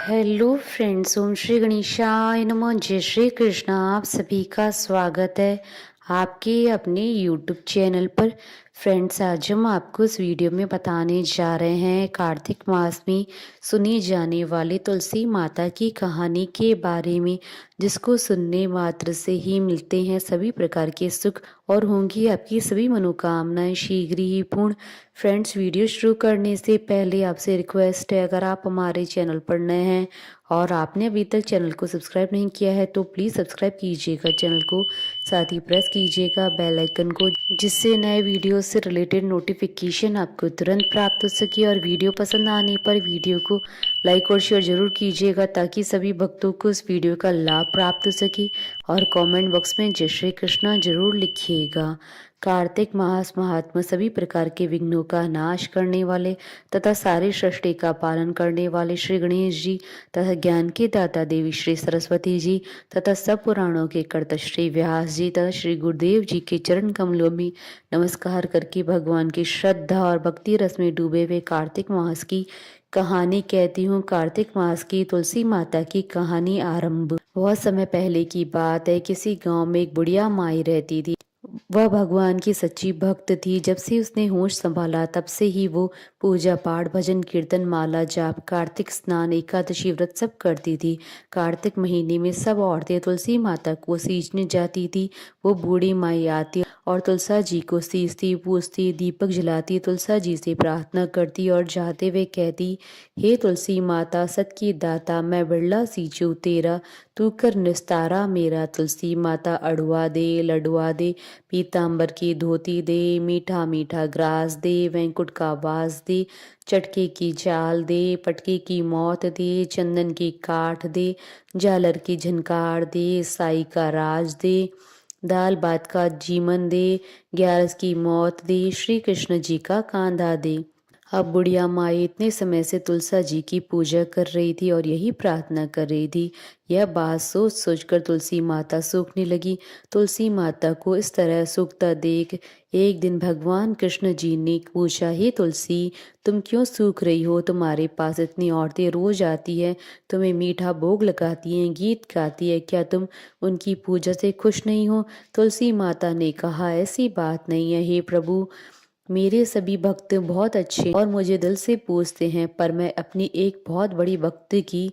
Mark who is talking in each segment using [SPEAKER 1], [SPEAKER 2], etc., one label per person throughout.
[SPEAKER 1] Hello friends, ओम श्री गणेशाय नमः। जय श्री कृष्णा। आप सभी का स्वागत है आपके अपने यूट्यूब चैनल पर। फ्रेंड्स, आज हम आपको इस वीडियो में बताने जा रहे हैं कार्तिक मास में सुनी जाने वाली तुलसी माता की कहानी के बारे में, जिसको सुनने मात्र से ही मिलते हैं सभी प्रकार के सुख और होंगी आपकी सभी मनोकामनाएं शीघ्र ही पूर्ण। फ्रेंड्स, वीडियो शुरू करने से पहले आपसे रिक्वेस्ट है, अगर आप हमारे चैनल पर नए हैं और आपने अभी तक चैनल को सब्सक्राइब नहीं किया है तो प्लीज़ सब्सक्राइब कीजिएगा चैनल को, साथ ही प्रेस कीजिएगा बेल आइकन को, जिससे नए वीडियो से रिलेटेड नोटिफिकेशन आपको तुरंत प्राप्त हो सके। और वीडियो पसंद आने पर वीडियो को लाइक और शेयर जरूर कीजिएगा ताकि सभी भक्तों को इस वीडियो का लाभ प्राप्त हो सके। और कमेंट बॉक्स में जय श्री कृष्णा जरूर लिखिएगा। कार्तिक मास महात्मा सभी प्रकार के विघ्नों का नाश करने वाले तथा सारी सृष्टि का पालन करने वाले श्री गणेश जी तथा ज्ञान के दाता देवी श्री सरस्वती जी तथा सब पुराणों के कर्ता श्री व्यास जी तथा श्री गुरुदेव जी के चरण कमलों में नमस्कार करके भगवान की श्रद्धा और भक्ति रस में डूबे हुए कार्तिक मास की कहानी कहती हूँ। कार्तिक मास की तुलसी माता की कहानी आरंभ। बहुत समय पहले की बात है। किसी गांव में एक बुढ़िया माई रहती थी। वह भगवान की सच्ची भक्त थी। जब से उसने होश संभाला तब से ही वो पूजा पाठ भजन कीर्तन माला जाप कार्तिक स्नान एकादशी व्रत सब करती थी। कार्तिक महीने में सब औरतें तुलसी माता को सींचने जाती थी। वो बूढ़ी माई आती और तुलसा जी को सींचती पूजती दीपक जलाती तुलसा जी से प्रार्थना करती और जाते हुए कहती, हे तुलसी माता सत की दाता, मैं बिरला सींचू तेरा, तू कर निस्तारा मेरा। तुलसी माता अड़ुआ दे लडुआ दे, पीताम्बर की धोती दे, मीठा मीठा ग्रास दे, वैंकुट का वास दे, चटके की चाल दे, पटके की मौत दे, चंदन की काठ दे, झालर की झनकार दे, साई का राज दे, दाल भात का जीवन दे, ग्यारस की मौत दे, श्री कृष्ण जी का कांधा दे। अब बुढ़िया माई इतने समय से तुलसा जी की पूजा कर रही थी और यही प्रार्थना कर रही थी। यह बात सोच सोचकर तुलसी माता सूखने लगी। तुलसी माता को इस तरह सूखता देख एक दिन भगवान कृष्ण जी ने पूछा, हे तुलसी, तुम क्यों सूख रही हो? तुम्हारे पास इतनी औरतें रोज आती है, तुम्हें मीठा भोग लगाती हैं, गीत गाती है, क्या तुम उनकी पूजा से खुश नहीं हो? तुलसी माता ने कहा, ऐसी बात नहीं है हे प्रभु, मेरे सभी भक्त बहुत अच्छे और मुझे दिल से पूजते हैं, पर मैं अपनी एक बहुत बड़ी भक्त की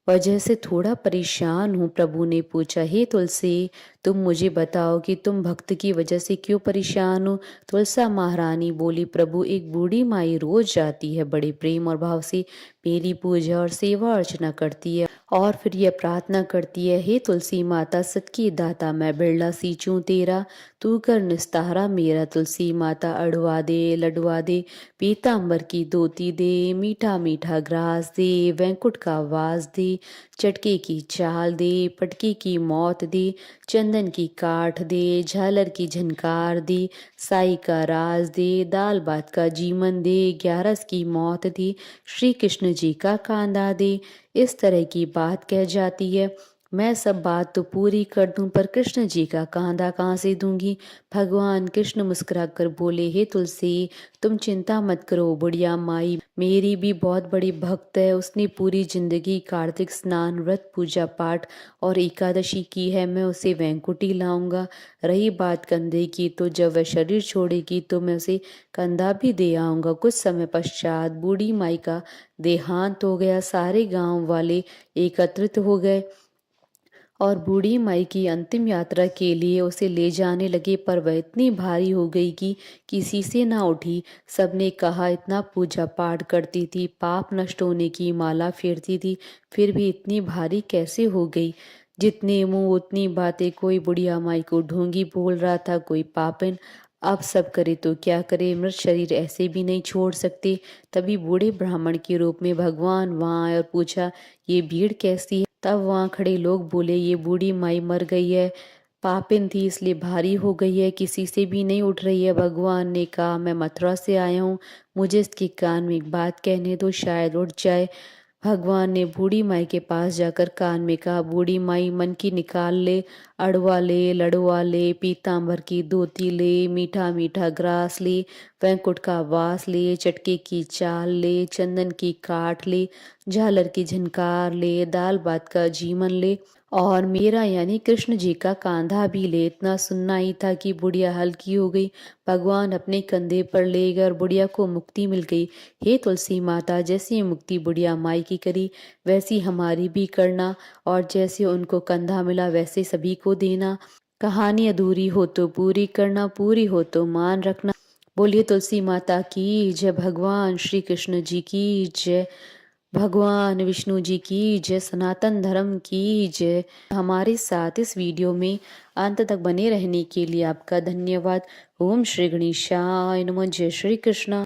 [SPEAKER 1] वजह से थोड़ा परेशान हूँ। प्रभु ने पूछा, हे तुलसी, तुम मुझे बताओ कि तुम भक्त की वजह से क्यों परेशान हो? तुलसा महारानी बोली, प्रभु, एक बूढ़ी माई रोज जाती है, बड़े प्रेम और भाव से मेरी पूजा और सेवा अर्चना करती है और फिर यह प्रार्थना करती है, हे तुलसी माता सत की दाता, मैं बिरला सींचूं तेरा, तू कर निस्तारा मेरा। तुलसी माता अड़ुआ दे लडुआ दे, पीताम्बर की धोती दे, मीठा मीठा ग्रास दे, वैंकुट का वास दे, चटके की चाल दे, पटके की मौत दे, चंदन की काठ दे, झालर की झनकार दे, साई का राज दे, दाल भात का जीवन दे, ग्यारस की मौत दे, श्री कृष्ण जी का कांधा दे। इस तरह की बात कह जाती है। मैं सब बात तो पूरी कर दूं, पर कृष्ण जी का कांधा कहाँ से दूंगी? भगवान कृष्ण मुस्कुरा कर बोले, हे तुलसी, तुम चिंता मत करो, बुढ़िया माई मेरी भी बहुत बड़ी भक्त है। उसने पूरी जिंदगी कार्तिक स्नान व्रत पूजा पाठ और एकादशी की है। मैं उसे वैंकुटी लाऊंगा। रही बात कंधे की, तो जब वह शरीर छोड़ेगी तो मैं उसे कंधा भी दे आऊंगा। कुछ समय पश्चात बूढ़ी माई का देहांत हो गया। सारे गांव वाले एकत्रित हो गए और बूढ़ी माई की अंतिम यात्रा के लिए उसे ले जाने लगे, पर वह इतनी भारी हो गई कि किसी से ना उठी। सबने कहा, इतना पूजा पाठ करती थी, पाप नष्ट होने की माला फेरती थी, फिर भी इतनी भारी कैसे हो गई? जितने मुंह उतनी बातें। कोई बुढ़िया माई को ढोंगी बोल रहा था, कोई पापिन। अब सब करे तो क्या करे, मृत शरीर ऐसे भी नहीं छोड़ सकते। तभी बूढ़े ब्राह्मण के रूप में भगवान वहां आए और पूछा, ये भीड़ कैसी है? तब वहां खड़े लोग बोले, ये बूढ़ी माई मर गई है, पापिन थी इसलिए भारी हो गई है, किसी से भी नहीं उठ रही है। भगवान ने कहा, मैं मथुरा से आया हूँ, मुझे इसके कान में एक बात कहने दो, शायद उठ जाए। भगवान ने बूढ़ी माई के पास जाकर कान में कहा, बूढ़ी माई, मन की निकाल ले, अड़वा ले, लड़वा ले, पीताम्बर की धोती ले, मीठा मीठा ग्रास ले, वैकुंठ का वास ले, चटके की चाल ले, चंदन की काठ ले, झालर की झनकार ले, दाल भात का जीमन ले और मेरा यानी कृष्ण जी का कांधा भी ले। इतना सुनना ही था कि बुढ़िया हल्की हो गई। भगवान अपने कंधे पर ले गए और बुढ़िया को मुक्ति मिल गई। हे तुलसी माता, जैसी मुक्ति बुढ़िया माई की करी वैसी हमारी भी करना, और जैसे उनको कंधा मिला वैसे सभी को देना। कहानी अधूरी हो तो पूरी करना, पूरी हो तो मान रखना। बोलिए तुलसी माता की जय, भगवान श्री कृष्ण जी की जय, भगवान विष्णु जी की जय, सनातन धर्म की जय। हमारे साथ इस वीडियो में अंत तक बने रहने के लिए आपका धन्यवाद। ओम श्री गणेशाय नमः। जय श्री कृष्ण।